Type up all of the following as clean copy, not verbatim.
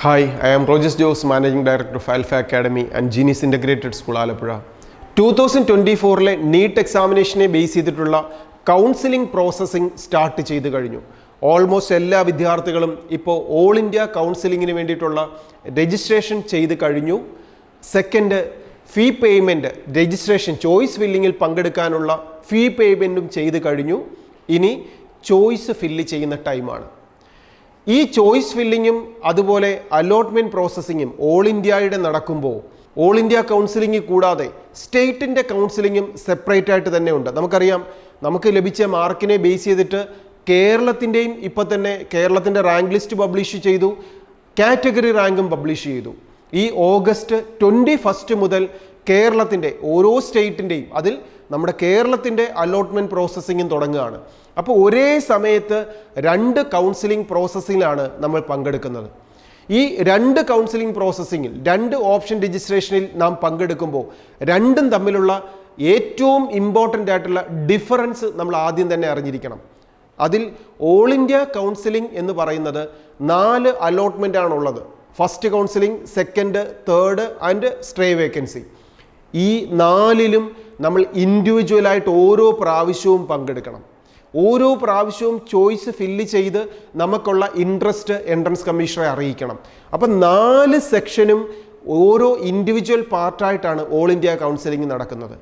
Hi, I am Rojas Jose, Managing Director of Alpha Academy and Genius Integrated School, Alappuzha. 2024 NEET examination base ചെയ്തിട്ടുള്ള counselling processing start ചെയ്തു കഴിഞ്ഞു. Almost എല്ലാ വിദ്യാർത്ഥികളും ഇപ്പോൾ all India കൗൺസിലിങ്ങിന് വേണ്ടിയിട്ടുള്ള registration ചെയ്ത് കഴിഞ്ഞു. Second, fee payment registration choice ഫില്ലിങ്ങിൽ പങ്കെടുക്കാനുള്ള ഫീ പേയ്മെൻറ്റും ചെയ്ത് കഴിഞ്ഞു. ഇനി ചോയ്സ് ഫില്ല് ചെയ്യുന്ന ടൈമാണ്. ഈ ചോയ്സ് ഫില്ലിങ്ങും അതുപോലെ അലോട്ട്മെൻറ്റ് പ്രോസസ്സിങ്ങും ഓൾ ഇന്ത്യയുടെ നടക്കുമ്പോൾ ഓൾ ഇന്ത്യ കൗൺസിലിംഗ് കൂടാതെ സ്റ്റേറ്റിൻ്റെ കൗൺസിലിങ്ങും സെപ്പറേറ്റ് ആയിട്ട് തന്നെ ഉണ്ട്. നമുക്കറിയാം, നമുക്ക് ലഭിച്ച മാർക്കിനെ ബേസ് ചെയ്തിട്ട് കേരളത്തിൻ്റെയും ഇപ്പം തന്നെ കേരളത്തിൻ്റെ റാങ്ക് ലിസ്റ്റ് പബ്ലിഷ് ചെയ്തു, കാറ്റഗറി റാങ്കും പബ്ലിഷ് ചെയ്തു. ഈ ഓഗസ്റ്റ് 21 മുതൽ കേരളത്തിൻ്റെ ഓരോ സ്റ്റേറ്റിൻ്റെയും അതിൽ നമ്മുടെ കേരളത്തിൻ്റെ അലോട്ട്മെൻറ്റ് പ്രോസസ്സിങ്ങും തുടങ്ങുകയാണ്. അപ്പോൾ ഒരേ സമയത്ത് 2 കൗൺസിലിംഗ് പ്രോസസ്സിങ്ങിലാണ് നമ്മൾ പങ്കെടുക്കുന്നത്. ഈ 2 കൗൺസിലിംഗ് പ്രോസസ്സിങ്ങിൽ 2 ഓപ്ഷൻ രജിസ്ട്രേഷനിൽ നാം പങ്കെടുക്കുമ്പോൾ രണ്ടും തമ്മിലുള്ള ഏറ്റവും ഇമ്പോർട്ടൻ്റ് ആയിട്ടുള്ള ഡിഫറൻസ് നമ്മൾ ആദ്യം തന്നെ അറിഞ്ഞിരിക്കണം. അതിൽ ഓൾ ഇന്ത്യ കൗൺസിലിംഗ് എന്ന് പറയുന്നത് 4 അലോട്ട്മെൻ്റ് ആണുള്ളത്. First counselling, second, third and stray vacancy. ഈ 4ലും നമ്മൾ ഇൻഡിവിജ്വലായിട്ട് ഓരോ പ്രാവശ്യവും പങ്കെടുക്കണം. ഓരോ പ്രാവശ്യവും ചോയ്സ് ഫില്ല് ചെയ്ത് നമുക്കുള്ള ഇൻട്രസ്റ്റ് എൻട്രൻസ് കമ്മീഷണറെ അറിയിക്കണം. അപ്പം 4 സെക്ഷനും ഓരോ ഇൻഡിവിജ്വൽ പാർട്ടായിട്ടാണ് ഓൾ ഇന്ത്യ കൗൺസിലിംഗ് നടക്കുന്നത്.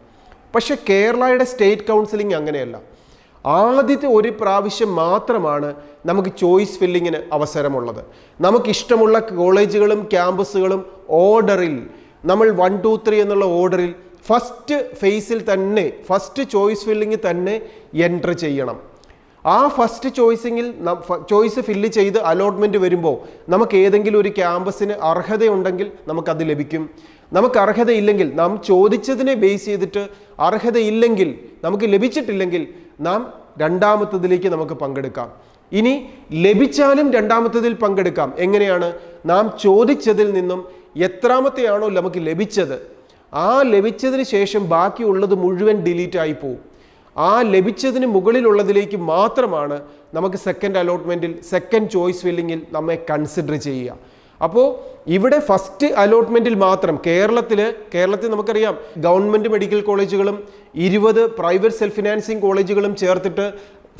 പക്ഷേ കേരളയുടെ സ്റ്റേറ്റ് കൗൺസിലിംഗ് അങ്ങനെയല്ല. ആദ്യത്തെ ഒരു പ്രാവശ്യം മാത്രമാണ് നമുക്ക് ചോയ്സ് ഫില്ലിങ്ങിന് അവസരമുള്ളത്. നമുക്കിഷ്ടമുള്ള കോളേജുകളും ക്യാമ്പസുകളും ഓർഡറിൽ നമ്മൾ 1, 2, 3 എന്നുള്ള ഓർഡറിൽ ഫസ്റ്റ് ഫേസിൽ തന്നെ ഫസ്റ്റ് ചോയ്സ് ഫില്ലിങ് തന്നെ എൻറ്റർ ചെയ്യണം. ആ ഫസ്റ്റ് ചോയ്സ് ഫില്ല് ചെയ്ത് അലോട്ട്മെൻറ്റ് വരുമ്പോൾ നമുക്ക് ഏതെങ്കിലും ഒരു ക്യാമ്പസിന് അർഹതയുണ്ടെങ്കിൽ നമുക്കത് ലഭിക്കും. നമുക്ക് അർഹതയില്ലെങ്കിൽ, നാം ചോദിച്ചതിനെ ബേസ് ചെയ്തിട്ട് അർഹതയില്ലെങ്കിൽ, നമുക്ക് ലഭിച്ചിട്ടില്ലെങ്കിൽ നാം രണ്ടാമത്തതിലേക്ക് നമുക്ക് പങ്കെടുക്കാം. ഇനി ലഭിച്ചാലും രണ്ടാമത്തതിൽ പങ്കെടുക്കാം. എങ്ങനെയാണ്? നാം ചോദിച്ചതിൽ നിന്നും എത്രാമത്തെയാണോ നമുക്ക് ലഭിച്ചത്, ആ ലഭിച്ചതിന് ശേഷം ബാക്കിയുള്ളത് മുഴുവൻ ഡിലീറ്റ് ആയി പോകും. ആ ലഭിച്ചതിന് മുകളിലുള്ളതിലേക്ക് മാത്രമാണ് നമുക്ക് സെക്കൻഡ് അലോട്ട്മെൻറ്റിൽ സെക്കൻഡ് ചോയ്സ് ഫില്ലിങ്ങിൽ നമ്മെ കൺസിഡർ ചെയ്യുക. അപ്പോൾ ഇവിടെ ഫസ്റ്റ് അലോട്ട്മെൻറ്റിൽ മാത്രം കേരളത്തിൽ നമുക്കറിയാം, ഗവൺമെൻറ് മെഡിക്കൽ കോളേജുകളും 20 പ്രൈവറ്റ് സെൽഫ് ഫിനാൻസിങ് കോളേജുകളും ചേർത്തിട്ട്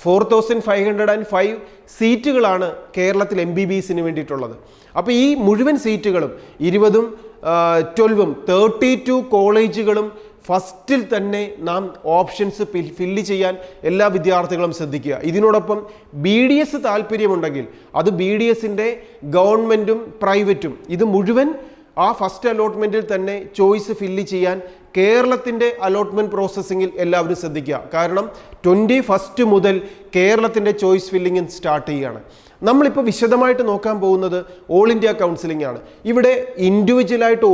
4505 സീറ്റുകളാണ് കേരളത്തിൽ MBBSന് വേണ്ടിയിട്ടുള്ളത്. അപ്പോൾ ഈ മുഴുവൻ സീറ്റുകളും 20ഉം 12ഉം 32 കോളേജുകളും ഫസ്റ്റിൽ തന്നെ നാം ഓപ്ഷൻസ് ഫില്ല് ചെയ്യാൻ എല്ലാ വിദ്യാർത്ഥികളും ശ്രദ്ധിക്കുക. ഇതിനോടൊപ്പം BDS താല്പര്യമുണ്ടെങ്കിൽ അത് BDSൻ്റെ ഗവൺമെൻറ്റും പ്രൈവറ്റും ഇത് മുഴുവൻ ആ ഫസ്റ്റ് അലോട്ട്മെൻറ്റിൽ തന്നെ ചോയ്സ് ഫില്ല് ചെയ്യാൻ കേരളത്തിൻ്റെ അലോട്ട്മെൻറ്റ് പ്രോസസ്സിങ്ങിൽ എല്ലാവരും ശ്രദ്ധിക്കുക. കാരണം 21 മുതൽ കേരളത്തിൻ്റെ ചോയ്സ് ഫില്ലിങ് സ്റ്റാർട്ട് ചെയ്യുകയാണ്. നമ്മളിപ്പോൾ വിശദമായിട്ട് നോക്കാൻ പോകുന്നത് ഓൾ ഇന്ത്യ കൗൺസിലിംഗ് ആണ്. ഇവിടെ ഇൻഡിവിജ്വലായിട്ട്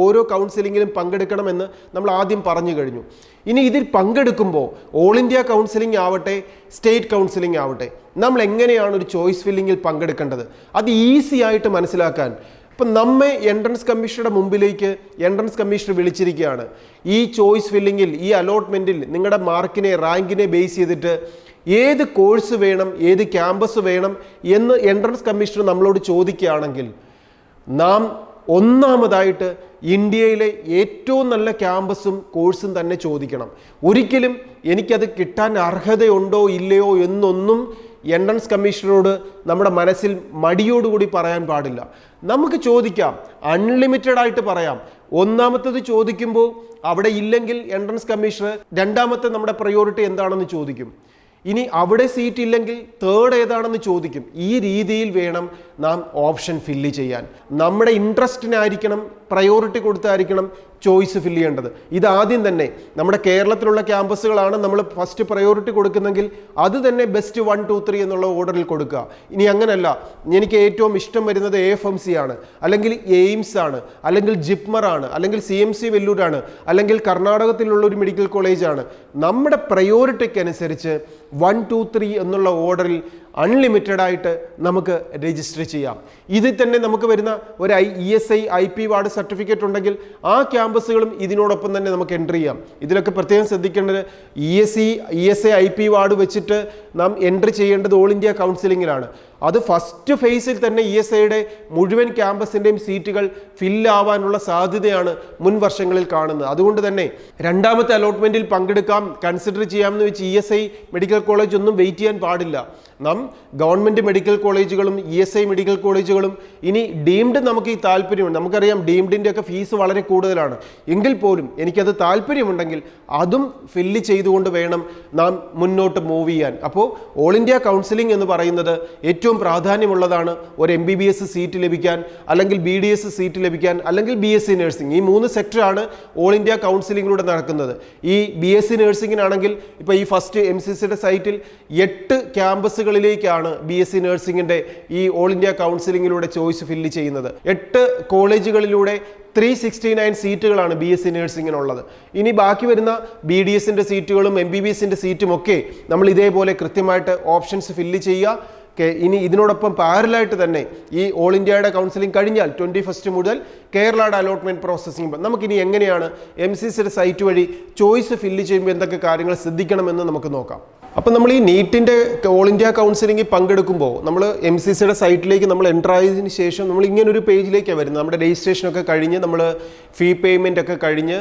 ഓരോ കൗൺസിലിങ്ങിലും പങ്കെടുക്കണമെന്ന് നമ്മൾ ആദ്യം പറഞ്ഞു കഴിഞ്ഞു. ഇനി ഇതിൽ പങ്കെടുക്കുമ്പോൾ ഓൾ ഇന്ത്യ കൗൺസിലിംഗ് ആവട്ടെ സ്റ്റേറ്റ് കൗൺസിലിംഗ് ആവട്ടെ, നമ്മൾ എങ്ങനെയാണ് ഒരു ചോയ്സ് ഫില്ലിങ്ങിൽ പങ്കെടുക്കേണ്ടത് അത് ഈസി ആയിട്ട് മനസ്സിലാക്കാൻ ഇപ്പം നമ്മെ എൻട്രൻസ് കമ്മീഷണറുടെ മുമ്പിലേക്ക് എൻട്രൻസ് കമ്മീഷണർ വിളിച്ചിരിക്കുകയാണ്. ഈ ചോയ്സ് ഫില്ലിങ്ങിൽ, ഈ അലോട്ട്മെൻറ്റിൽ നിങ്ങളുടെ മാർക്കിനെ, റാങ്കിനെ ബേസ് ചെയ്തിട്ട് ഏത് കോഴ്സ് വേണം, ഏത് ക്യാമ്പസ് വേണം എന്ന് എൻട്രൻസ് കമ്മീഷണർ നമ്മളോട് ചോദിക്കുകയാണെങ്കിൽ നാം ഒന്നാമതായിട്ട് ഇന്ത്യയിലെ ഏറ്റവും നല്ല ക്യാമ്പസും കോഴ്സും തന്നെ ചോദിക്കണം. ഒരിക്കലും എനിക്കത് കിട്ടാൻ അർഹതയുണ്ടോ ഇല്ലയോ എന്നൊന്നും എൻട്രൻസ് കമ്മീഷണറോട് നമ്മുടെ മനസ്സിൽ മടിയോടുകൂടി പറയാൻ പാടില്ല. നമുക്ക് ചോദിക്കാം, അൺലിമിറ്റഡ് ആയിട്ട് പറയാം. ഒന്നാമത്തത് ചോദിക്കുമ്പോൾ അവിടെ ഇല്ലെങ്കിൽ എൻട്രൻസ് കമ്മീഷണർ രണ്ടാമത്തെ നമ്മുടെ പ്രയോറിറ്റി എന്താണെന്ന് ചോദിക്കും. ഇനി അവിടെ സീറ്റ് ഇല്ലെങ്കിൽ തേർഡ് ഏതാണെന്ന് ചോദിക്കും. ഈ രീതിയിൽ വേണം നാം ഓപ്ഷൻ ഫില്ല് ചെയ്യാൻ. നമ്മുടെ ഇൻട്രസ്റ്റിനായിരിക്കണം, പ്രയോറിറ്റി കൊടുത്തായിരിക്കണം ചോയ്സ് ഫില്ല് ചെയ്യേണ്ടത്. ഇതാദ്യം തന്നെ നമ്മുടെ കേരളത്തിലുള്ള ക്യാമ്പസുകളാണ് നമ്മൾ ഫസ്റ്റ് പ്രയോറിറ്റി കൊടുക്കുന്നെങ്കിൽ അത് തന്നെ ബെസ്റ്റ് 1, 2, 3 എന്നുള്ള ഓർഡറിൽ കൊടുക്കുക. ഇനി അങ്ങനല്ല, എനിക്ക് ഏറ്റവും ഇഷ്ടം വരുന്നത് AFMC ആണ്, അല്ലെങ്കിൽ എയിംസ് ആണ്, അല്ലെങ്കിൽ ജിപ്മർ ആണ്, അല്ലെങ്കിൽ CMC വെല്ലൂരാണ്, അല്ലെങ്കിൽ കർണാടകത്തിലുള്ള ഒരു മെഡിക്കൽ കോളേജാണ്, നമ്മുടെ പ്രയോറിറ്റിക്ക് അനുസരിച്ച് 1, 2, 3 എന്നുള്ള ഓർഡറിൽ അൺലിമിറ്റഡ് ആയിട്ട് നമുക്ക് രജിസ്റ്റർ ചെയ്യാം. ഇതിൽ തന്നെ നമുക്ക് വരുന്ന ഒരു ESI IP വാർഡ് സർട്ടിഫിക്കറ്റ് ഉണ്ടെങ്കിൽ ആ ക്യാമ്പസുകളും ഇതിനോടൊപ്പം തന്നെ നമുക്ക് എൻട്രി ചെയ്യാം. ഇതിലൊക്കെ പ്രത്യേകം ശ്രദ്ധിക്കേണ്ടത് ESI IP വാർഡ് വെച്ചിട്ട് നാം എൻട്രി ചെയ്യേണ്ടത് ഓൾ ഇന്ത്യ കൗൺസിലിങ്ങിലാണ്. അത് ഫസ്റ്റ് ഫേസിൽ തന്നെ ESIയുടെ മുഴുവൻ ക്യാമ്പസിൻ്റെയും സീറ്റുകൾ ഫില്ലാവാനുള്ള സാധ്യതയാണ് മുൻ വർഷങ്ങളിൽ കാണുന്നത്. അതുകൊണ്ട് തന്നെ രണ്ടാമത്തെ അലോട്ട്മെൻറ്റിൽ പങ്കെടുക്കാം, കൺസിഡർ ചെയ്യാമെന്ന് വെച്ച് ESI മെഡിക്കൽ കോളേജ് ഒന്നും വെയിറ്റ് ചെയ്യാൻ പാടില്ല. നാം ഗവൺമെൻറ് മെഡിക്കൽ കോളേജുകളും ESI മെഡിക്കൽ കോളേജുകളും ഇനി ഡീംഡ് നമുക്ക് ഈ താല്പര്യമുണ്ട്. നമുക്കറിയാം ഡീംഡിൻ്റെ ഒക്കെ ഫീസ് വളരെ കൂടുതലാണ്. എങ്കിൽ പോലും എനിക്കത് താല്പര്യമുണ്ടെങ്കിൽ അതും ഫില്ല് ചെയ്തുകൊണ്ട് വേണം നാം മുന്നോട്ട് മൂവ് ചെയ്യാൻ. അപ്പോൾ ഓൾ ഇന്ത്യ കൗൺസിലിംഗ് എന്ന് പറയുന്നത് ഏറ്റവും പ്രാധാന്യമുള്ളതാണ്. ഒരു MBBS സീറ്റ് ലഭിക്കാൻ, അല്ലെങ്കിൽ BDS സീറ്റ് ലഭിക്കാൻ, അല്ലെങ്കിൽ BSc നഴ്സിംഗ്, ഈ 3 സെക്ടറാണ് ഓൾ ഇന്ത്യ കൗൺസിലിങ്ങിലൂടെ നടക്കുന്നത്. ഈ BSc നഴ്സിംഗിനാണെങ്കിൽ ഇപ്പോൾ ഈ ഫസ്റ്റ് MCCയുടെ സൈറ്റിൽ 8 ക്യാമ്പസുകളിലേക്കാണ് BSc നഴ്സിംഗിൻ്റെ ഈ ഓൾ ഇന്ത്യ കൗൺസിലിങ്ങിലൂടെ ചോയ്സ് ഫില്ല് ചെയ്യുന്നത്. 8 കോളേജുകളിലൂടെ 369 സീറ്റുകളാണ് BSc നഴ്സിംഗിനുള്ളത്. ഇനി ബാക്കി വരുന്ന BDSൻ്റെ സീറ്റുകളും MBBSൻ്റെ സീറ്റും ഒക്കെ നമ്മൾ ഇതേപോലെ കൃത്യമായിട്ട് ഓപ്ഷൻസ് ഫില്ല് ചെയ്യുക. ഇനി ഇതിനോടൊപ്പം പാരലായിട്ട് തന്നെ ഈ ഓൾ ഇന്ത്യയുടെ കൗൺസിലിംഗ് കഴിഞ്ഞാൽ 21 മുതൽ കേരളയുടെ അലോട്ട്മെൻറ്റ് പ്രോസസ്സിംഗ് നമുക്കിനി എങ്ങനെയാണ് MCCയുടെ സൈറ്റ് വഴി ചോയ്സ് ഫില്ല് ചെയ്യുമ്പോൾ എന്തൊക്കെ കാര്യങ്ങൾ ശ്രദ്ധിക്കണമെന്ന് നമുക്ക് നോക്കാം. അപ്പം നമ്മൾ ഈ നീറ്റിൻ്റെ ഓൾ ഇന്ത്യ കൗൺസിലിംഗിൽ പങ്കെടുക്കുമ്പോൾ നമ്മൾ MCCയുടെ സൈറ്റിലേക്ക് നമ്മൾ എൻ്റർ ആയതിനു ശേഷം നമ്മൾ ഇങ്ങനൊരു പേജിലേക്കാണ് വരുന്നത്. നമ്മുടെ രജിസ്ട്രേഷനൊക്കെ കഴിഞ്ഞ് നമ്മൾ ഫീ പേയ്മെൻ്റ് ഒക്കെ കഴിഞ്ഞ്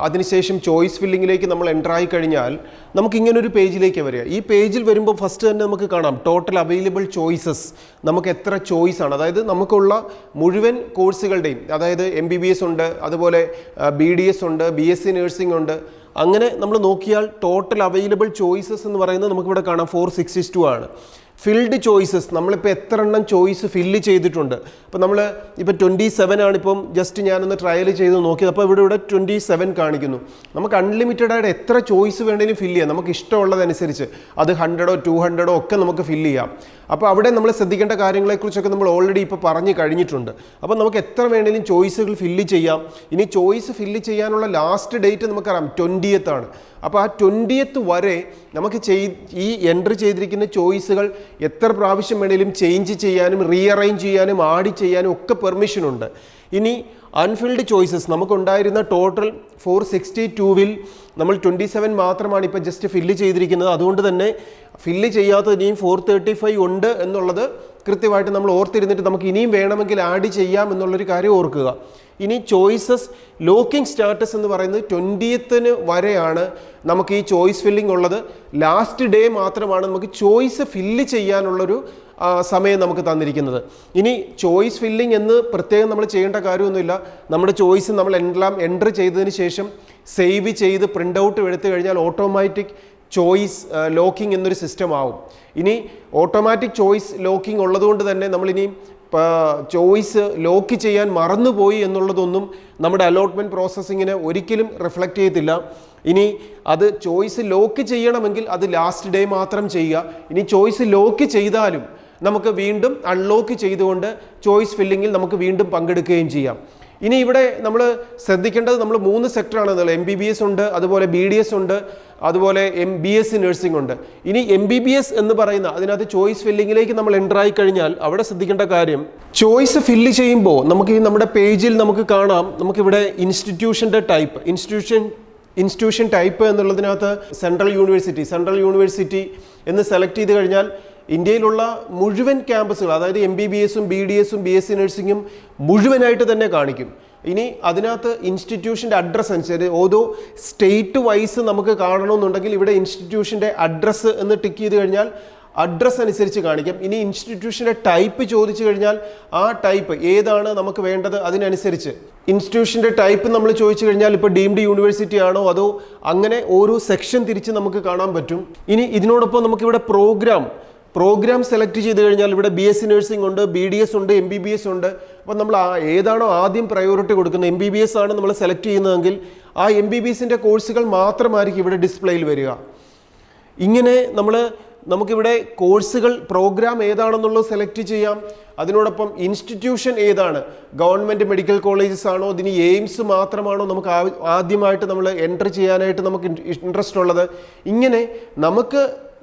അതിനുശേഷം ചോയ്സ് ഫില്ലിങ്ങിലേക്ക് നമ്മൾ എൻ്റർ ആയി കഴിഞ്ഞാൽ നമുക്ക് ഇങ്ങനൊരു പേജിലേക്ക് വരിക. ഈ പേജിൽ വരുമ്പോൾ ഫസ്റ്റ് തന്നെ നമുക്ക് കാണാം ടോട്ടൽ അവൈലബിൾ ചോയ്സസ്, നമുക്ക് എത്ര ചോയ്സ് ആണ്. അതായത് നമുക്കുള്ള മുഴുവൻ കോഴ്സുകളുടെയും, അതായത് MBBS ഉണ്ട്, അതുപോലെ BDS ഉണ്ട്, BSc നഴ്സിംഗ് ഉണ്ട്. അങ്ങനെ നമ്മൾ നോക്കിയാൽ ടോട്ടൽ അവൈലബിൾ ചോയ്സസ് എന്ന് പറയുന്നത് നമുക്കിവിടെ കാണാം 462 ആണ്. ഫിൽഡ് ചോയ്സസ് നമ്മളിപ്പോൾ എത്ര എണ്ണം ചോയ്സ് ഫില്ല് ചെയ്തിട്ടുണ്ട്. അപ്പോൾ നമ്മൾ ഇപ്പോൾ 27 ആണ്. ഇപ്പം ജസ്റ്റ് ഞാനൊന്ന് ട്രയൽ ചെയ്ത് നോക്കിയത്. അപ്പോൾ ഇവിടെ 27 കാണിക്കുന്നു. നമുക്ക് അൺലിമിറ്റഡ് ആയിട്ട് എത്ര ചോയ്സ് വേണമെങ്കിലും ഫില്ല് ചെയ്യാം, നമുക്ക് ഇഷ്ടമുള്ളതനുസരിച്ച്. അത് 100ഓ 200ഓ ഒക്കെ നമുക്ക് ഫില്ല് ചെയ്യാം. അപ്പോൾ അവിടെ നമ്മൾ ശ്രദ്ധിക്കേണ്ട കാര്യങ്ങളെക്കുറിച്ചൊക്കെ നമ്മൾ ഓൾറെഡി ഇപ്പോൾ പറഞ്ഞു കഴിഞ്ഞിട്ടുണ്ട്. അപ്പോൾ നമുക്ക് എത്ര വേണമെങ്കിലും ചോയ്സുകൾ ഫില്ല് ചെയ്യാം. ഇനി ചോയ്സ് ഫില്ല് ചെയ്യാനുള്ള ലാസ്റ്റ് ഡേറ്റ് നമുക്കറിയാം 20th ആണ്. അപ്പോൾ ആ 20th വരെ നമുക്ക് ഈ എൻട്രി ചെയ്തിരിക്കുന്ന ചോയ്സുകൾ എത്ര പ്രാവശ്യം വേണമെങ്കിലും ചേഞ്ച് ചെയ്യാനും റീഅറേഞ്ച് ചെയ്യാനും ആഡ് ചെയ്യാനും ഒക്കെ പെർമിഷൻ ഉണ്ട്. ഇനി അൺഫിൽഡ് ചോയ്സസ് നമുക്കുണ്ടായിരുന്ന ടോട്ടൽ 462-വിൽ നമ്മൾ 27 മാത്രമാണ് ഇപ്പോൾ ജസ്റ്റ് ഫില്ല് ചെയ്തിരിക്കുന്നത്. അതുകൊണ്ട് തന്നെ ഫില്ല് ചെയ്യാത്തത് ഇനിയും 435 ഉണ്ട് എന്നുള്ളത് കൃത്യമായിട്ട് നമ്മൾ ഓർത്തിരുന്നിട്ട് നമുക്ക് ഇനിയും വേണമെങ്കിൽ ആഡ് ചെയ്യാം എന്നുള്ളൊരു കാര്യം ഓർക്കുക. ഇനി ചോയ്സസ് ലോക്കിംഗ് സ്റ്റാറ്റസ് എന്ന് പറയുന്നത് 20th വരെയാണ് നമുക്ക് ഈ ചോയ്സ് ഫില്ലിംഗ് ഉള്ളത്. ലാസ്റ്റ് ഡേ മാത്രമാണ് നമുക്ക് ചോയ്സ് ഫില്ല് ചെയ്യാനുള്ളൊരു സമയം നമുക്ക് തന്നിരിക്കുന്നത്. ഇനി ചോയ്സ് ഫില്ലിംഗ് എന്ന് പ്രത്യേകം നമ്മൾ ചെയ്യേണ്ട കാര്യമൊന്നുമില്ല. നമ്മുടെ ചോയ്സ് നമ്മൾ എല്ലാം എൻ്റർ ചെയ്തതിന് ശേഷം സേവ് ചെയ്ത് പ്രിൻ്റ് ഔട്ട് എടുത്തു കഴിഞ്ഞാൽ ഓട്ടോമാറ്റിക് ചോയ്സ് ലോക്കിംഗ് എന്നൊരു സിസ്റ്റം ആവും. ഇനി ഓട്ടോമാറ്റിക് ചോയ്സ് ലോക്കിംഗ് ഉള്ളതുകൊണ്ട് തന്നെ നമ്മളിനി ചോയ്സ് ലോക്ക് ചെയ്യാൻ മറന്നുപോയി എന്നുള്ളതൊന്നും നമ്മുടെ അലോട്ട്മെൻറ്റ് പ്രോസസ്സിങ്ങിന് ഒരിക്കലും റിഫ്ലക്റ്റ് ചെയ്യത്തില്ല. ഇനി അത് ചോയ്സ് ലോക്ക് ചെയ്യണമെങ്കിൽ അത് ലാസ്റ്റ് ഡേ മാത്രം ചെയ്യുക. ഇനി ചോയ്സ് ലോക്ക് ചെയ്താലും നമുക്ക് വീണ്ടും അൺലോക്ക് ചെയ്തുകൊണ്ട് ചോയ്സ് ഫില്ലിങ്ങിൽ നമുക്ക് വീണ്ടും പങ്കെടുക്കുകയും ചെയ്യാം. ഇനി ഇവിടെ നമ്മൾ ശ്രദ്ധിക്കേണ്ടത് നമ്മൾ 3 സെക്ടറാണ്. MBBS ഉണ്ട്, അതുപോലെ BDS ഉണ്ട്, അതുപോലെ BSc നഴ്സിംഗ് ഉണ്ട്. ഇനി MBBS എന്ന് പറയുന്ന അതിനകത്ത് ചോയ്സ് ഫില്ലിങ്ങിലേക്ക് നമ്മൾ എൻ്റർ ആയി കഴിഞ്ഞാൽ അവിടെ ശ്രദ്ധിക്കേണ്ട കാര്യം, ചോയ്സ് ഫില്ല് ചെയ്യുമ്പോൾ നമുക്ക് ഈ നമ്മുടെ പേജിൽ നമുക്ക് കാണാം, നമുക്കിവിടെ ഇൻസ്റ്റിറ്റ്യൂഷൻ്റെ ടൈപ്പ്, ഇൻസ്റ്റിറ്റ്യൂഷൻ ടൈപ്പ് എന്നുള്ളതിനകത്ത് സെൻട്രൽ യൂണിവേഴ്സിറ്റി എന്ന് സെലക്ട് ചെയ്ത് കഴിഞ്ഞാൽ ഇന്ത്യയിലുള്ള മുഴുവൻ ക്യാമ്പസുകൾ, അതായത് MBBSഉം BDSഉം BSc നഴ്സിംഗും മുഴുവനായിട്ട് തന്നെ കാണിക്കും. ഇനി അതിനകത്ത് ഇൻസ്റ്റിറ്റ്യൂഷൻ്റെ അഡ്രസ്സ് അനുസരിച്ച് ഓരോ സ്റ്റേറ്റ് വൈസ് നമുക്ക് കാണണമെന്നുണ്ടെങ്കിൽ ഇവിടെ ഇൻസ്റ്റിറ്റ്യൂഷൻ്റെ അഡ്രസ്സ് എന്ന് ടിക്ക് ചെയ്ത് കഴിഞ്ഞാൽ അഡ്രസ്സ് അനുസരിച്ച് കാണിക്കാം. ഇനി ഇൻസ്റ്റിറ്റ്യൂഷൻ്റെ ടൈപ്പ് ചോദിച്ചു കഴിഞ്ഞാൽ ആ ടൈപ്പ് ഏതാണ് നമുക്ക് വേണ്ടത് അതിനനുസരിച്ച് ഇൻസ്റ്റിറ്റ്യൂഷൻ്റെ ടൈപ്പ് നമ്മൾ ചോദിച്ചു കഴിഞ്ഞാൽ ഇപ്പോൾ ഡീംഡ് യൂണിവേഴ്സിറ്റി ആണോ അതോ അങ്ങനെ ഓരോ സെക്ഷൻ തിരിച്ച് നമുക്ക് കാണാൻ പറ്റും. ഇനി ഇതിനോടൊപ്പം നമുക്കിവിടെ പ്രോഗ്രാം സെലക്ട് ചെയ്ത് കഴിഞ്ഞാൽ ഇവിടെ BSc നഴ്സിംഗ് ഉണ്ട്, BDS ഉണ്ട്, MBBS ഉണ്ട്. അപ്പോൾ നമ്മൾ ഏതാണോ ആദ്യം പ്രയോറിറ്റി കൊടുക്കുന്നത്, MBBS ആണ് നമ്മൾ സെലക്ട് ചെയ്യുന്നതെങ്കിൽ ആ MBBSൻ്റെ കോഴ്സുകൾ മാത്രമായിരിക്കും ഇവിടെ ഡിസ്പ്ലേയിൽ വരിക. ഇങ്ങനെ നമുക്കിവിടെ കോഴ്സുകൾ പ്രോഗ്രാം ഏതാണെന്നുള്ളത് സെലക്ട് ചെയ്യാം. അതിനോടൊപ്പം ഇൻസ്റ്റിറ്റ്യൂഷൻ ഏതാണ്, ഗവൺമെൻറ് മെഡിക്കൽ കോളേജസ് ആണോ, ഇതിന് എയിംസ് മാത്രമാണോ നമുക്ക് ആദ്യമായിട്ട് നമ്മൾ എൻ്റർ ചെയ്യാനായിട്ട് നമുക്ക് ഇൻട്രസ്റ്റ് ഉള്ളത്. ഇങ്ങനെ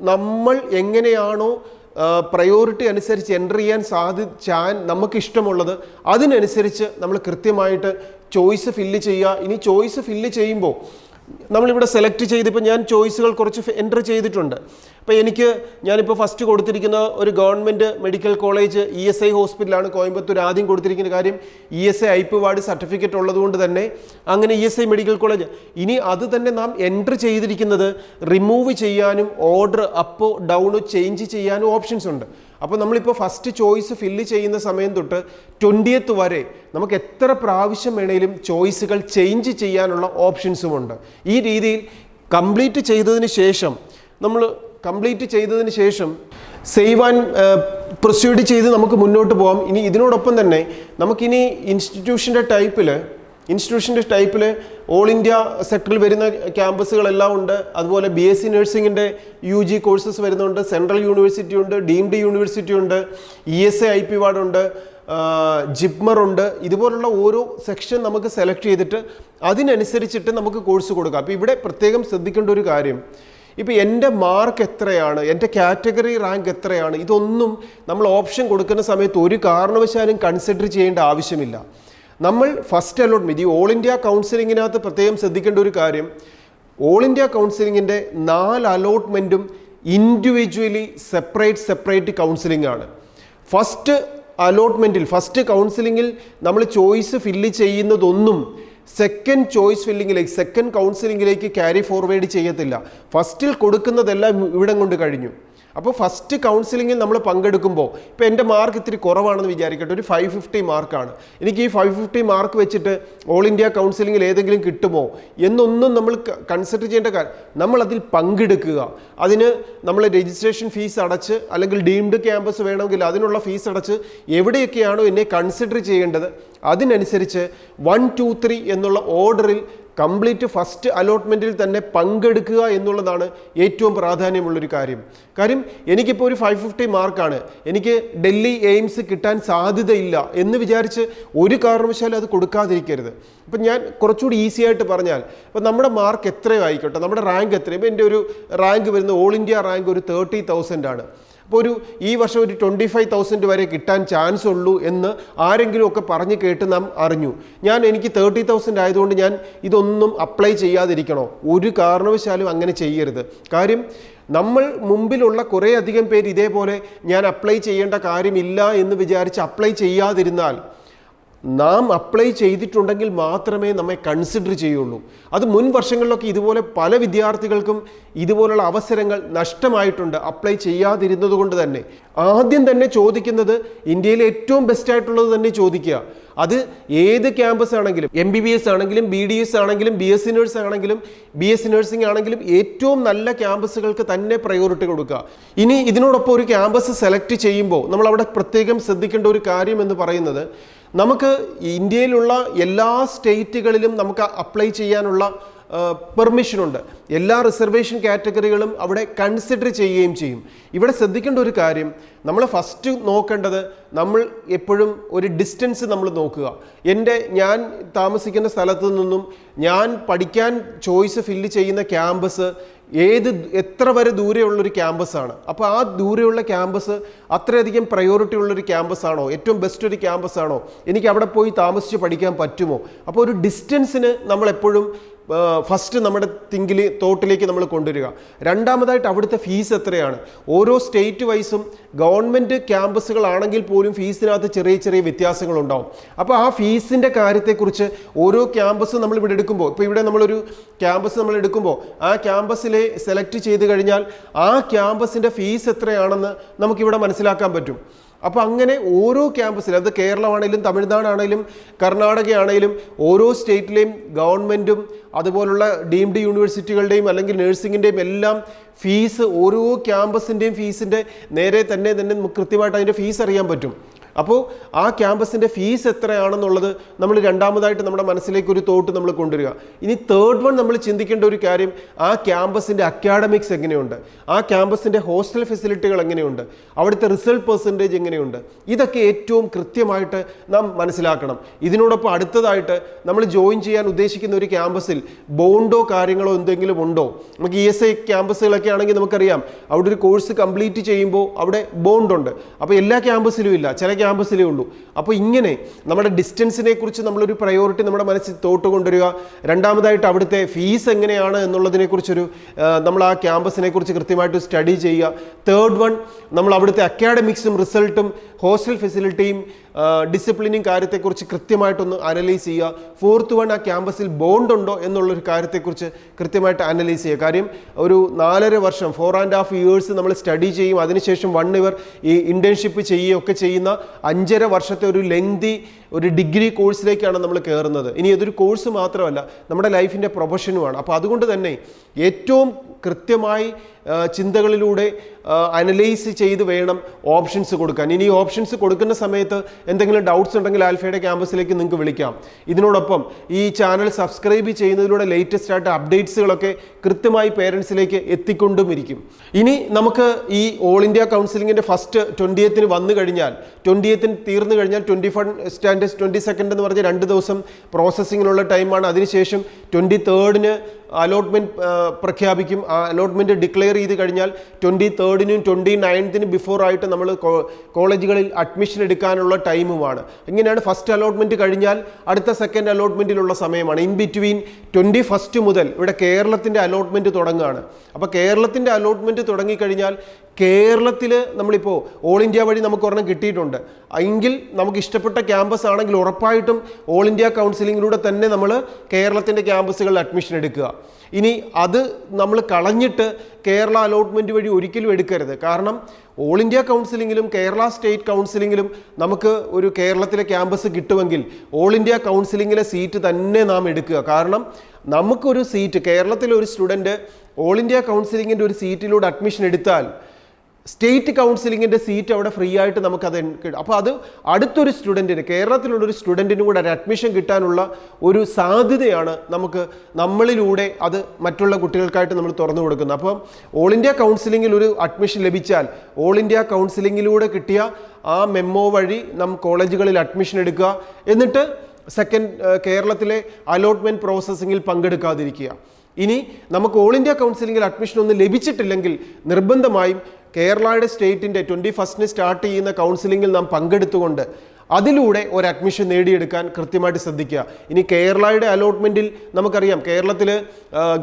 നമ്മൾ എങ്ങനെയാണോ പ്രയോറിറ്റി അനുസരിച്ച് എൻ്റർ ചെയ്യാൻ നമുക്ക് ഇഷ്ടമുള്ളത് അതിനനുസരിച്ച് നമ്മൾ കൃത്യമായിട്ട് ചോയ്സ് ഫില്ല് ചെയ്യുക. ഇനി ചോയ്സ് ഫില്ല് ചെയ്യുമ്പോൾ നമ്മളിവിടെ സെലക്ട് ചെയ്തിപ്പോൾ ഞാൻ ചോയ്സുകൾ കുറച്ച് എൻ്റർ ചെയ്തിട്ടുണ്ട്. അപ്പോൾ ഞാനിപ്പോൾ ഫസ്റ്റ് കൊടുത്തിരിക്കുന്ന ഒരു ഗവൺമെൻറ് മെഡിക്കൽ കോളേജ് ESI ഹോസ്പിറ്റലാണ് കോയമ്പത്തൂർ ആദ്യം കൊടുത്തിരിക്കുന്ന കാര്യം. ESI ഐപ്വാർഡ് സർട്ടിഫിക്കറ്റ് ഉള്ളതുകൊണ്ട് തന്നെ അങ്ങനെ ESI മെഡിക്കൽ കോളേജ്. ഇനി അത് തന്നെ നാം എൻ്റർ ചെയ്തിരിക്കുന്നത് റിമൂവ് ചെയ്യാനും ഓർഡർ അപ്പോ ഡൗണോ ചേഞ്ച് ചെയ്യാനും ഓപ്ഷൻസ് ഉണ്ട്. അപ്പോൾ നമ്മളിപ്പോൾ ഫസ്റ്റ് ചോയ്സ് ഫില്ല് ചെയ്യുന്ന സമയം തൊട്ട് 20th വരെ നമുക്ക് എത്ര പ്രാവശ്യം വേണേലും ചോയ്സുകൾ ചേഞ്ച് ചെയ്യാനുള്ള ഓപ്ഷൻസുമുണ്ട്. ഈ രീതിയിൽ കംപ്ലീറ്റ് ചെയ്തതിന് ശേഷം സേവ് ആൻഡ് പ്രൊസീഡ് ചെയ്ത് നമുക്ക് മുന്നോട്ട് പോകാം. ഇനി ഇതിനോടൊപ്പം തന്നെ നമുക്കിനി ഇൻസ്റ്റിറ്റ്യൂഷൻ്റെ ടൈപ്പിൽ ഓൾ ഇന്ത്യ സെക്ടറിൽ വരുന്ന ക്യാമ്പസുകളെല്ലാം ഉണ്ട്. അതുപോലെ BSc നഴ്സിംഗിൻ്റെ UG കോഴ്സസ് വരുന്നുണ്ട്. സെൻട്രൽ യൂണിവേഴ്സിറ്റി ഉണ്ട്, ഡീംഡ് യൂണിവേഴ്സിറ്റി ഉണ്ട്, ESI ഐപ്വാർഡ് ഉണ്ട്, ജിപ്മർ ഉണ്ട്. ഇതുപോലുള്ള ഓരോ സെക്ഷൻ നമുക്ക് സെലക്ട് ചെയ്തിട്ട് അതിനനുസരിച്ചിട്ട് നമുക്ക് കോഴ്സ് കൊടുക്കാം. അപ്പോൾ ഇവിടെ പ്രത്യേകം ശ്രദ്ധിക്കേണ്ട ഒരു കാര്യം, ഇപ്പോൾ എൻ്റെ മാർക്ക് എത്രയാണ്, എൻ്റെ കാറ്റഗറി റാങ്ക് എത്രയാണ്, ഇതൊന്നും നമ്മൾ ഓപ്ഷൻ കൊടുക്കുന്ന സമയത്ത് ഒരു കാരണവശാലും കൺസിഡർ ചെയ്യേണ്ട ആവശ്യമില്ല. നമ്മൾ ഫസ്റ്റ് അലോട്ട്മെൻറ്റ്, ഈ ഓൾ ഇന്ത്യ കൗൺസിലിങ്ങിനകത്ത് പ്രത്യേകം ശ്രദ്ധിക്കേണ്ട ഒരു കാര്യം, ഓൾ ഇന്ത്യ കൗൺസിലിങ്ങിൻ്റെ 4 അലോട്ട്മെൻറ്റും ഇൻഡിവിജ്വലി സെപ്പറേറ്റ് കൗൺസിലിംഗ് ആണ്. ഫസ്റ്റ് കൗൺസിലിങ്ങിൽ നമ്മൾ ചോയ്സ് ഫില്ല് ചെയ്യുന്നതൊന്നും സെക്കൻഡ് കൗൺസിലിങ്ങിലേക്ക് ക്യാരി ഫോർവേഡ് ചെയ്യത്തില്ല. ഫസ്റ്റിൽ കൊടുക്കുന്നതെല്ലാം ഇവിടെ കൊണ്ട് കഴിഞ്ഞു. അപ്പോൾ ഫസ്റ്റ് കൗൺസിലിങ്ങിൽ നമ്മൾ പങ്കെടുക്കുമ്പോൾ ഇപ്പോൾ എൻ്റെ മാർക്ക് ഇത്തിരി കുറവാണെന്ന് വിചാരിക്കട്ടെ, ഒരു 550 മാർക്കാണ്. എനിക്ക് ഈ 550 മാർക്ക് വെച്ചിട്ട് ഓൾ ഇന്ത്യ കൗൺസിലിങ്ങിൽ ഏതെങ്കിലും കിട്ടുമോ എന്നൊന്നും നമ്മൾ കൺസിഡർ ചെയ്യേണ്ട കാര്യം. നമ്മളതിൽ പങ്കെടുക്കുക, അതിന് നമ്മൾ രജിസ്ട്രേഷൻ ഫീസ് അടച്ച്, അല്ലെങ്കിൽ ഡീംഡ് ക്യാമ്പസ് വേണമെങ്കിൽ അതിനുള്ള ഫീസ് അടച്ച് എവിടെയൊക്കെയാണോ എന്നെ കൺസിഡർ ചെയ്യേണ്ടത് അതിനനുസരിച്ച് 1, 2, 3 എന്നുള്ള ഓർഡറിൽ കംപ്ലീറ്റ് ഫസ്റ്റ് അലോട്ട്മെൻറ്റിൽ തന്നെ പങ്കെടുക്കുക എന്നുള്ളതാണ് ഏറ്റവും പ്രാധാന്യമുള്ളൊരു കാര്യം. എനിക്കിപ്പോൾ ഒരു 550 മാർക്കാണ്, എനിക്ക് ഡൽഹി എയിംസ് കിട്ടാൻ സാധ്യതയില്ല എന്ന് വിചാരിച്ച് ഒരു കാരണവശാലും അത് കൊടുക്കാതിരിക്കരുത്. അപ്പം ഞാൻ കുറച്ചുകൂടി ഈസി ആയിട്ട് പറഞ്ഞാൽ, അപ്പോൾ നമ്മുടെ മാർക്ക് എത്രയോ ആയിക്കോട്ടെ, നമ്മുടെ റാങ്ക് എത്രയും, ഇപ്പോൾ എൻ്റെ ഒരു റാങ്ക് വരുന്നത് ഓൾ ഇന്ത്യ റാങ്ക് ഒരു 30,000 ആണ്. അപ്പോൾ ഈ വർഷം ഒരു 25,000 വരെ കിട്ടാൻ ചാൻസ് ഉള്ളൂ എന്ന് ആരെങ്കിലും ഒക്കെ പറഞ്ഞ് കേട്ട് നാം അറിഞ്ഞു. എനിക്ക് 30,000 ആയതുകൊണ്ട് ഞാൻ ഇതൊന്നും അപ്ലൈ ചെയ്യാതിരിക്കണോ? ഒരു കാരണവശാലും അങ്ങനെ ചെയ്യരുത്. കാര്യം നമ്മൾ മുമ്പിലുള്ള കുറേ അധികം പേര് ഇതേപോലെ ഞാൻ അപ്ലൈ ചെയ്യേണ്ട കാര്യമില്ല എന്ന് വിചാരിച്ച് അപ്ലൈ ചെയ്യാതിരുന്നാൽ, നാം അപ്ലൈ ചെയ്തിട്ടുണ്ടെങ്കിൽ മാത്രമേ നമ്മെ കൺസിഡർ ചെയ്യുള്ളൂ. അത് മുൻ വർഷങ്ങളിലൊക്കെ ഇതുപോലെ പല വിദ്യാർത്ഥികൾക്കും ഇതുപോലുള്ള അവസരങ്ങൾ നഷ്ടമായിട്ടുണ്ട് അപ്ലൈ ചെയ്യാതിരുന്നത് കൊണ്ട് തന്നെ. ആദ്യം തന്നെ ചോദിക്കുന്നത് ഇന്ത്യയിലെ ഏറ്റവും ബെസ്റ്റ് ആയിട്ടുള്ളത് തന്നെ ചോദിക്കുക. അത് ഏത് ക്യാമ്പസ് ആണെങ്കിലും, MBBS ആണെങ്കിലും, BDS ആണെങ്കിലും, BSc നേഴ്സ് ആണെങ്കിലും, BSc നഴ്സിംഗ് ആണെങ്കിലും, ഏറ്റവും നല്ല ക്യാമ്പസുകൾക്ക് തന്നെ പ്രയോറിറ്റി കൊടുക്കുക. ഇനി ഇതിനോടൊപ്പം ഒരു ക്യാമ്പസ് സെലക്ട് ചെയ്യുമ്പോൾ നമ്മൾ അവിടെ പ്രത്യേകം ശ്രദ്ധിക്കേണ്ട ഒരു കാര്യം എന്ന് പറയുന്നത്, നമുക്ക് ഇന്ത്യയിലുള്ള എല്ലാ സ്റ്റേറ്റുകളിലും നമുക്ക് അപ്ലൈ ചെയ്യാനുള്ള പെർമിഷനുണ്ട്. എല്ലാ റിസർവേഷൻ കാറ്റഗറികളും അവിടെ കൺസിഡർ ചെയ്യുകയും ചെയ്യും. ഇവിടെ ശ്രദ്ധിക്കേണ്ട ഒരു കാര്യം, നമ്മൾ ഫസ്റ്റ് നോക്കേണ്ടത്, നമ്മൾ എപ്പോഴും ഒരു ഡിസ്റ്റൻസ് നമ്മൾ നോക്കുക. ഞാൻ താമസിക്കുന്ന സ്ഥലത്തു നിന്നും ഞാൻ പഠിക്കാൻ ചോയ്സ് ഫില്ല് ചെയ്യുന്ന ക്യാമ്പസ് എത്ര വരെ ദൂരെയുള്ളൊരു ക്യാമ്പസാണ്. അപ്പോൾ ആ ദൂരെയുള്ള ക്യാമ്പസ് അത്രയധികം പ്രയോറിറ്റി ഉള്ളൊരു ക്യാമ്പസാണോ, ഏറ്റവും ബെസ്റ്റ് ഒരു ക്യാമ്പസാണോ, എനിക്ക് അവിടെ പോയി താമസിച്ച് പഠിക്കാൻ പറ്റുമോ? അപ്പോൾ ഒരു ഡിസ്റ്റൻസിന് നമ്മളെപ്പോഴും ഫസ്റ്റ് നമ്മുടെ തോട്ടിലേക്ക് നമ്മൾ കൊണ്ടുവരിക. രണ്ടാമതായിട്ട് അവിടുത്തെ ഫീസ് എത്രയാണ്. ഓരോ സ്റ്റേറ്റ് വൈസും ഗവൺമെൻറ് ക്യാമ്പസുകളാണെങ്കിൽ പോലും ഫീസിനകത്ത് ചെറിയ വ്യത്യാസങ്ങളുണ്ടാവും. അപ്പോൾ ആ ഫീസിൻ്റെ കാര്യത്തെക്കുറിച്ച് ഓരോ ക്യാമ്പസ് നമ്മളിവിടെ എടുക്കുമ്പോൾ, ഇപ്പോൾ ഇവിടെ നമ്മളൊരു ക്യാമ്പസ് നമ്മൾ എടുക്കുമ്പോൾ ആ ക്യാമ്പസിലെ സെലക്ട് ചെയ്ത് കഴിഞ്ഞാൽ ആ ക്യാമ്പസിൻ്റെ ഫീസ് എത്രയാണെന്ന് നമുക്കിവിടെ മനസ്സിലാക്കാൻ പറ്റും. അപ്പോൾ അങ്ങനെ ഓരോ ക്യാമ്പസിലും, അത് കേരളമാണെങ്കിലും തമിഴ്നാടാണെങ്കിലും കർണാടകയാണെങ്കിലും ഓരോ സ്റ്റേറ്റിലെയും ഗവൺമെൻറ്റും അതുപോലുള്ള ഡീംഡ് യൂണിവേഴ്സിറ്റികളുടെയും അല്ലെങ്കിൽ നഴ്സിംഗിൻ്റെയും എല്ലാം ഫീസ്, ഓരോ ക്യാമ്പസിൻ്റെയും ഫീസിൻ്റെ നേരെ തന്നെ കൃത്യമായിട്ട് അതിൻ്റെ ഫീസ് അറിയാൻ പറ്റും. അപ്പോൾ ആ ക്യാമ്പസിൻ്റെ ഫീസ് എത്രയാണെന്നുള്ളത് നമ്മൾ രണ്ടാമതായിട്ട് നമ്മുടെ മനസ്സിലേക്ക് ഒരു തോട്ട് നമ്മൾ കൊണ്ടുവരിക. ഇനി തേർഡ് വൺ നമ്മൾ ചിന്തിക്കേണ്ട ഒരു കാര്യം, ആ ക്യാമ്പസിൻ്റെ അക്കാഡമിക്സ് എങ്ങനെയുണ്ട്, ആ ക്യാമ്പസിൻ്റെ ഹോസ്റ്റൽ ഫെസിലിറ്റികൾ എങ്ങനെയുണ്ട്, അവിടുത്തെ റിസൾട്ട് പെർസെൻറ്റേജ് എങ്ങനെയുണ്ട്, ഇതൊക്കെ ഏറ്റവും കൃത്യമായിട്ട് നാം മനസ്സിലാക്കണം. ഇതിനോടൊപ്പം അടുത്തതായിട്ട് നമ്മൾ ജോയിൻ ചെയ്യാൻ ഉദ്ദേശിക്കുന്ന ഒരു ക്യാമ്പസിൽ ബോണ്ടോ കാര്യങ്ങളോ എന്തെങ്കിലും ഉണ്ടോ. നമുക്ക് ESI ക്യാമ്പസുകളൊക്കെ ആണെങ്കിൽ നമുക്കറിയാം അവിടെ ഒരു കോഴ്സ് കംപ്ലീറ്റ് ചെയ്യുമ്പോൾ അവിടെ ബോണ്ടുണ്ട്. അപ്പോൾ എല്ലാ ക്യാമ്പസിലും ഇല്ല, ചില ക്യാമ്പസിലേ ഉള്ളൂ. അപ്പോൾ ഇങ്ങനെ നമ്മുടെ ഡിസ്റ്റൻസിനെ കുറിച്ച് നമ്മളൊരു പ്രയോറിറ്റി നമ്മുടെ മനസ്സിൽ തോട്ട് കൊണ്ടുവരിക. രണ്ടാമതായിട്ട് അവിടുത്തെ ഫീസ് എങ്ങനെയാണ് എന്നുള്ളതിനെക്കുറിച്ചൊരു നമ്മൾ ആ ക്യാമ്പസിനെ കുറിച്ച് കൃത്യമായിട്ട് സ്റ്റഡി ചെയ്യുക. തേർഡ് വൺ, നമ്മൾ അവിടുത്തെ അക്കാഡമിക്സും റിസൾട്ടും ഹോസ്റ്റൽ ഫെസിലിറ്റിയും ഡിസിപ്ലിനും കാര്യത്തെക്കുറിച്ച് കൃത്യമായിട്ടൊന്ന് അനലൈസ് ചെയ്യുക. ഫോർത്ത് വൺ, ആ ക്യാമ്പസിൽ ബോണ്ട് ഉണ്ടോ എന്നുള്ളൊരു കാര്യത്തെക്കുറിച്ച് കൃത്യമായിട്ട് അനലൈസ് ചെയ്യുക. കാര്യം ഒരു 4.5 വർഷം 4.5 years നമ്മൾ സ്റ്റഡി ചെയ്യും, അതിനുശേഷം 1 year ഈ ഇൻറ്റേൺഷിപ്പ് ചെയ്യുകയൊക്കെ ചെയ്യുന്ന 5.5 വർഷത്തെ ഒരു ലെങ്തി ഒരു ഡിഗ്രി കോഴ്സിലേക്കാണ് നമ്മൾ കയറുന്നത്. ഇനി ഇതൊരു കോഴ്സ് മാത്രമല്ല, നമ്മുടെ ലൈഫിൻ്റെ പ്രൊഫഷനുമാണ്. അപ്പോൾ അതുകൊണ്ട് തന്നെ ഏറ്റവും കൃത്യമായി ചിന്തകളിലൂടെ അനലൈസ് ചെയ്ത് വേണം ഓപ്ഷൻസ് കൊടുക്കാൻ. ഇനി ഓപ്ഷൻസ് കൊടുക്കുന്ന സമയത്ത് എന്തെങ്കിലും ഡൗട്ട്സ് ഉണ്ടെങ്കിൽ ആൽഫയുടെ ക്യാമ്പസിലേക്ക് നിങ്ങൾക്ക് വിളിക്കാം. ഇതിനോടൊപ്പം ഈ ചാനൽ സബ്സ്ക്രൈബ് ചെയ്യുന്നതിലൂടെ ലേറ്റസ്റ്റ് ആയിട്ട് അപ്ഡേറ്റ്സുകളൊക്കെ കൃത്യമായി പേരൻസിലേക്ക് എത്തിക്കൊണ്ടും ഇരിക്കും. ഇനി നമുക്ക് ഈ ഓൾ ഇന്ത്യ കൗൺസിലിങ്ങിൻ്റെ ഫസ്റ്റ് 20th വന്നു കഴിഞ്ഞാൽ 20th തീർന്നു കഴിഞ്ഞാൽ 22nd എന്ന് പറഞ്ഞ് 2 ദിവസം പ്രോസസ്സിങ്ങിനുള്ള ടൈമാണ്. അതിനുശേഷം 23rd അലോട്ട്മെൻറ്റ് പ്രഖ്യാപിക്കും. ആ അലോട്ട്മെൻറ്റ് ഡിക്ലെയർ ചെയ്ത് കഴിഞ്ഞാൽ 23rd 29th ബിഫോർ ആയിട്ട് നമ്മൾ കോളേജുകളിൽ അഡ്മിഷൻ എടുക്കാനുള്ള ടൈമുമാണ്. ഇങ്ങനെയാണ് ഫസ്റ്റ് അലോട്ട്മെൻറ്റ് കഴിഞ്ഞാൽ അടുത്ത സെക്കൻഡ് അലോട്ട്മെൻറ്റിലുള്ള സമയമാണ്. ഇൻ ബിറ്റ്വീൻ 21st മുതൽ ഇവിടെ കേരളത്തിൻ്റെ അലോട്ട്മെൻറ്റ് തുടങ്ങുകയാണ്. അപ്പോൾ കേരളത്തിൻ്റെ അലോട്ട്മെൻറ്റ് തുടങ്ങിക്കഴിഞ്ഞാൽ കേരളത്തിൽ നമ്മളിപ്പോൾ ഓൾ ഇന്ത്യ വഴി നമുക്ക് ഒരെണ്ണം കിട്ടിയിട്ടുണ്ട് എങ്കിൽ നമുക്ക് ഇഷ്ടപ്പെട്ട ക്യാമ്പസ് ആണെങ്കിൽ ഉറപ്പായിട്ടും ഓൾ ഇന്ത്യ കൗൺസിലിങ്ങിലൂടെ തന്നെ നമ്മൾ കേരളത്തിൻ്റെ ക്യാമ്പസുകളിൽ അഡ്മിഷൻ എടുക്കുക. ഇനി അത് നമ്മൾ കളഞ്ഞിട്ട് കേരള അലോട്ട്മെൻറ്റ് വഴി ഒരിക്കലും എടുക്കരുത്. കാരണം ഓൾ ഇന്ത്യ കൗൺസിലിങ്ങിലും കേരള സ്റ്റേറ്റ് കൗൺസിലിങ്ങിലും നമുക്ക് ഒരു കേരളത്തിലെ ക്യാമ്പസ് കിട്ടുമെങ്കിൽ ഓൾ ഇന്ത്യ കൗൺസിലിങ്ങിലെ സീറ്റ് തന്നെ നാം എടുക്കുക. കാരണം നമുക്കൊരു സീറ്റ്, കേരളത്തിലെ ഒരു സ്റ്റുഡൻറ്റ് ഓൾ ഇന്ത്യ കൗൺസിലിങ്ങിൻ്റെ ഒരു സീറ്റിലൂടെ അഡ്മിഷൻ എടുത്താൽ സ്റ്റേറ്റ് കൗൺസിലിങ്ങിൻ്റെ സീറ്റ് അവിടെ ഫ്രീ ആയിട്ട് നമുക്കത് അപ്പോൾ അത് അടുത്തൊരു സ്റ്റുഡൻറ്റിന്, കേരളത്തിലുള്ളൊരു സ്റ്റുഡൻറ്റിനും കൂടെ ഒരു അഡ്മിഷൻ കിട്ടാനുള്ള ഒരു സാധ്യതയാണ് നമുക്ക് നമ്മളിലൂടെ അത് മറ്റുള്ള കുട്ടികൾക്കായിട്ട് നമ്മൾ തുറന്നു കൊടുക്കുന്നത്. അപ്പം ഓൾ ഇന്ത്യ കൗൺസിലിങ്ങിൽ ഒരു അഡ്മിഷൻ ലഭിച്ചാൽ ഓൾ ഇന്ത്യ കൗൺസിലിങ്ങിലൂടെ കിട്ടിയ ആ മെമ്മോ വഴി കോളേജുകളിൽ അഡ്മിഷൻ എടുക്കുക. എന്നിട്ട് കേരളത്തിലെ അലോട്ട്മെൻറ്റ് പ്രോസസ്സിങ്ങിൽ പങ്കെടുക്കാതിരിക്കുക. ഇനി നമുക്ക് ഓൾ ഇന്ത്യ കൗൺസിലിങ്ങിൽ അഡ്മിഷൻ ഒന്നും ലഭിച്ചിട്ടില്ലെങ്കിൽ നിർബന്ധമായും കേരളയുടെ സ്റ്റേറ്റിൻ്റെ 21st സ്റ്റാർട്ട് ചെയ്യുന്ന കൗൺസിലിങ്ങിൽ നാം പങ്കെടുത്തുകൊണ്ട് അതിലൂടെ ഒരു അഡ്മിഷൻ നേടിയെടുക്കാൻ കൃത്യമായിട്ട് ശ്രദ്ധിക്കുക. ഇനി കേരളയുടെ അലോട്ട്മെൻറ്റിൽ നമുക്കറിയാം കേരളത്തിൽ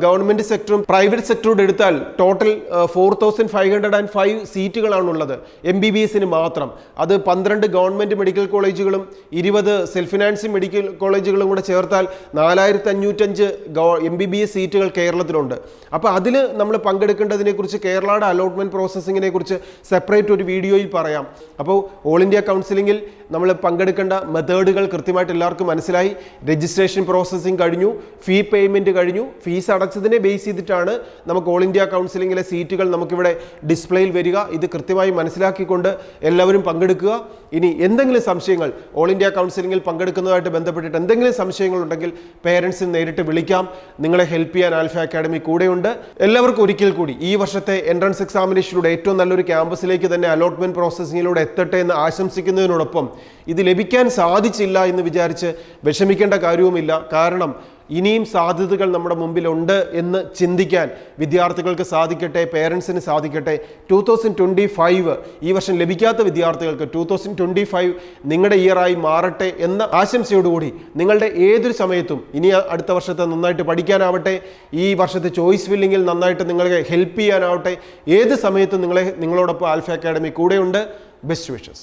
ഗവൺമെൻറ് സെക്ടറും പ്രൈവറ്റ് സെക്ടറും എടുത്താൽ ടോട്ടൽ 4505 സീറ്റുകളാണുള്ളത് MBBS മാത്രം. അത് 12 ഗവൺമെൻറ് മെഡിക്കൽ കോളേജുകളും 20 സെൽഫ് ഫിനാൻസിങ് മെഡിക്കൽ കോളേജുകളും കൂടെ ചേർത്താൽ 4505 MBBS സീറ്റുകൾ കേരളത്തിലുണ്ട്. അപ്പോൾ അതിൽ നമ്മൾ പങ്കെടുക്കേണ്ടതിനെക്കുറിച്ച് കേരളയുടെ അലോട്ട്മെൻറ്റ് പ്രോസസ്സിങ്ങിനെ കുറിച്ച് സെപ്പറേറ്റ് ഒരു വീഡിയോയിൽ പറയാം. അപ്പോൾ ഓൾ ഇന്ത്യ കൗൺസിലിങ്ങിൽ നമ്മൾ പങ്കെടുക്കേണ്ട മെത്തേഡുകൾ കൃത്യമായിട്ട് എല്ലാവർക്കും മനസ്സിലായി. രജിസ്ട്രേഷൻ പ്രോസസ്സിങ് കഴിഞ്ഞു, ഫീ പേയ്മെൻറ്റ് കഴിഞ്ഞു. ഫീസ് അടച്ചതിനെ ബേസ് ചെയ്തിട്ടാണ് നമുക്ക് ഓൾ ഇന്ത്യ കൗൺസിലിങ്ങിലെ സീറ്റുകൾ നമുക്കിവിടെ ഡിസ്പ്ലേയിൽ വരിക. ഇത് കൃത്യമായി മനസ്സിലാക്കിക്കൊണ്ട് എല്ലാവരും പങ്കെടുക്കുക. ഇനി എന്തെങ്കിലും സംശയങ്ങൾ ഓൾ ഇന്ത്യ കൗൺസിലിങ്ങിൽ പങ്കെടുക്കുന്നതുമായിട്ട് ബന്ധപ്പെട്ടിട്ട് എന്തെങ്കിലും സംശയങ്ങളുണ്ടെങ്കിൽ പേരൻസിന് നേരിട്ട് വിളിക്കാം. നിങ്ങളെ ഹെൽപ്പ് ചെയ്യാൻ ആൽഫ അക്കാഡമി കൂടെയുണ്ട്. എല്ലാവർക്കും ഒരിക്കൽ കൂടി ഈ വർഷത്തെ എൻട്രൻസ് എക്സാമിനേഷനിലൂടെ ഏറ്റവും നല്ലൊരു ക്യാമ്പസിലേക്ക് തന്നെ അലോട്ട്മെൻറ്റ് പ്രോസസ്സിങ്ങിലൂടെ എത്തട്ടെ എന്ന് ആശംസിക്കുന്നതിനോടൊപ്പം ഇത് ലഭിക്കാൻ സാധിച്ചില്ല എന്ന് വിചാരിച്ച് വിഷമിക്കേണ്ട കാര്യവുമില്ല. കാരണം ഇനിയും സാധ്യതകൾ നമ്മുടെ മുമ്പിലുണ്ട് എന്ന് ചിന്തിക്കാൻ വിദ്യാർത്ഥികൾക്ക് സാധിക്കട്ടെ, പേരൻസിന് സാധിക്കട്ടെ. 2025 ഈ വർഷം ലഭിക്കാത്ത വിദ്യാർത്ഥികൾക്ക് 2025 നിങ്ങളുടെ ഇയറായി മാറട്ടെ എന്ന ആശംസയോടുകൂടി നിങ്ങളുടെ ഏതൊരു സമയത്തും ഇനി അടുത്ത വർഷത്തെ നന്നായിട്ട് പഠിക്കാനാവട്ടെ, ഈ വർഷത്തെ ചോയ്സ് ഫില്ലിങ്ങിൽ നന്നായിട്ട് നിങ്ങളെ ഹെൽപ്പ് ചെയ്യാനാവട്ടെ, ഏത് സമയത്തും നിങ്ങളോടൊപ്പം ആൽഫ അക്കാഡമി കൂടെയുണ്ട്. Best wishes.